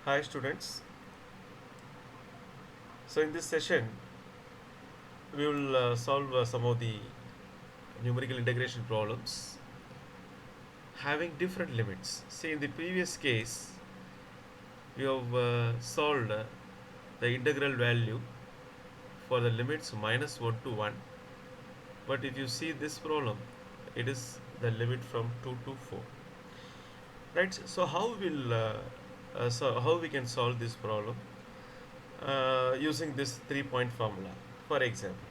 Hi students. So in this session we will solve some of the numerical integration problems having different limits. See, in the previous case we have solved the integral value for the limits minus 1 to 1, but if you see this problem it is the limit from 2 to 4, right? So how we can solve this problem using this 3-point formula, for example.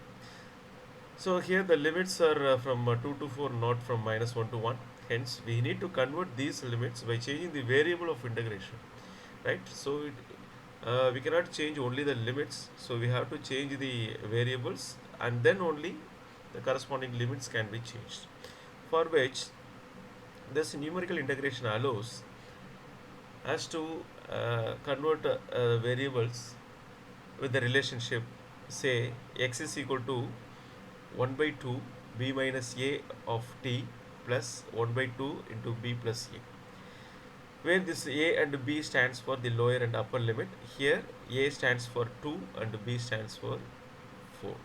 So here the limits are from 2 to 4, not from minus 1 to 1. Hence, we need to convert these limits by changing the variable of integration, right? So we cannot change only the limits. So we have to change the variables, and then only the corresponding limits can be changed. For which this numerical integration allows us to convert variables with the relationship, say x is equal to 1 by 2 b minus a of t plus 1 by 2 into b plus a, where this a and b stands for the lower and upper limit. Here a stands for 2 and b stands for 4,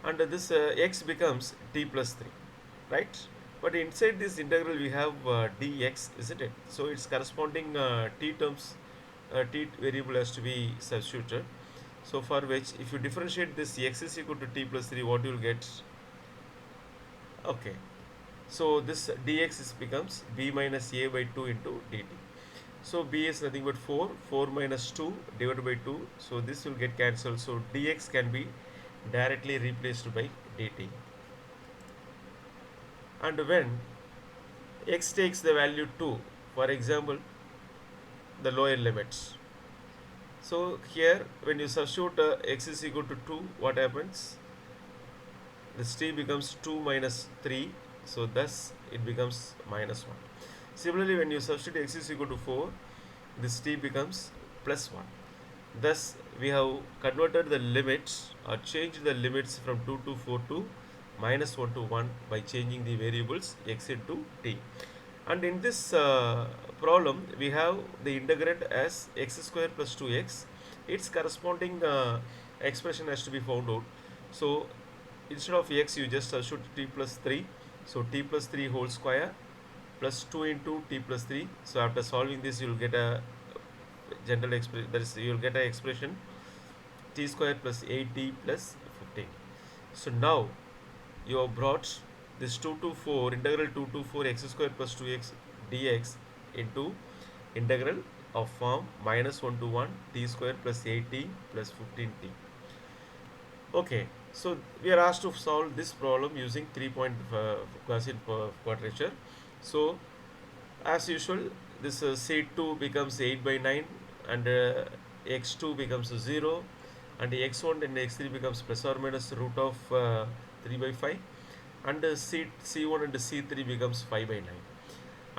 and this x becomes t plus 3, right? But inside this integral we have dx, isn't it? So its corresponding t terms, t variable has to be substituted. So for which, if you differentiate this x is equal to t plus 3, what you will get? Okay, so this dx becomes b minus a by 2 into dt. So b is nothing but 4, 4 minus 2 divided by 2. So this will get cancelled. So dx can be directly replaced by dt. And when x takes the value 2, for example, the lower limits. So here when you substitute x is equal to 2, what happens? This t becomes 2 minus 3, so thus it becomes minus 1. Similarly, when you substitute x is equal to 4, this t becomes plus 1. Thus we have converted the limits, or changed the limits from 2 to 4 to minus 1 to 1 by changing the variables x into t. And in this problem we have the integrand as x square plus 2x. Its corresponding expression has to be found out. So instead of x you just substitute t plus 3. So t plus 3 whole square plus 2 into t plus 3. So after solving this you will get a general expression, that is, you will get an expression t square plus 8t plus 15. So now you have brought this 2 to 4, integral 2 to 4 x square plus 2x dx into integral of form minus 1 to 1 t square plus 8t plus 15t. Okay, so we are asked to solve this problem using 3-point Gaussian quadrature. So as usual, this c2 becomes 8 by 9, and x2 becomes 0, and x1 and x3 becomes plus or minus root of 3 by 5, and c1 and c3 becomes 5 by 9.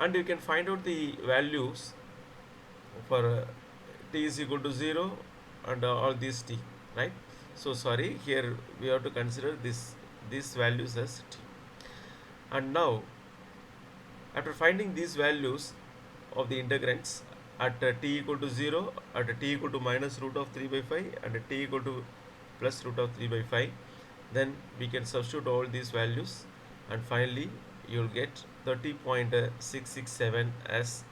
And you can find out the values for t is equal to 0 and all these t, right? So sorry, here we have to consider these values as t. And now after finding these values of the integrands at t equal to 0, at t equal to minus root of 3 by 5, and at t equal to plus root of 3 by 5, then we can substitute all these values, and finally you will get 30.667 as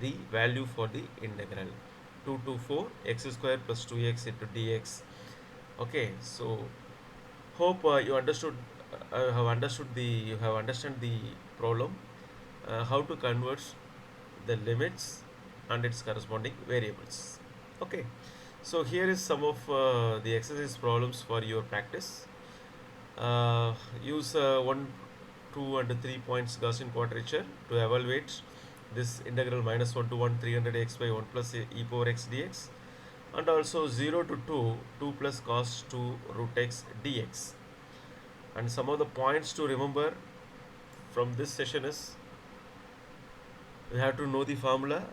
the value for the integral 2 to 4 x square plus 2x into dx. Okay, so hope you have understood the problem, how to convert the limits and its corresponding variables. Okay, so here is some of the exercise problems for your practice. Use 1, 2 and 3 points Gaussian quadrature to evaluate this integral minus 1 to 1 300x by 1 plus e power x dx, and also 0 to 2 2 plus cos 2 root x dx. And some of the points to remember from this session is, we have to know the formula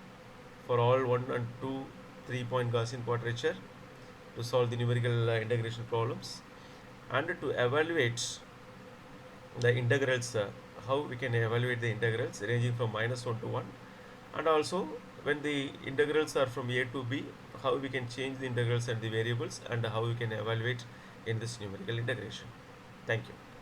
for all 1 and 2 3-point Gaussian quadrature to solve the numerical integration problems, and to evaluate the integrals, how we can evaluate the integrals ranging from minus 1 to 1, and also when the integrals are from a to b, how we can change the integrals and the variables, and how we can evaluate in this numerical integration. Thank you.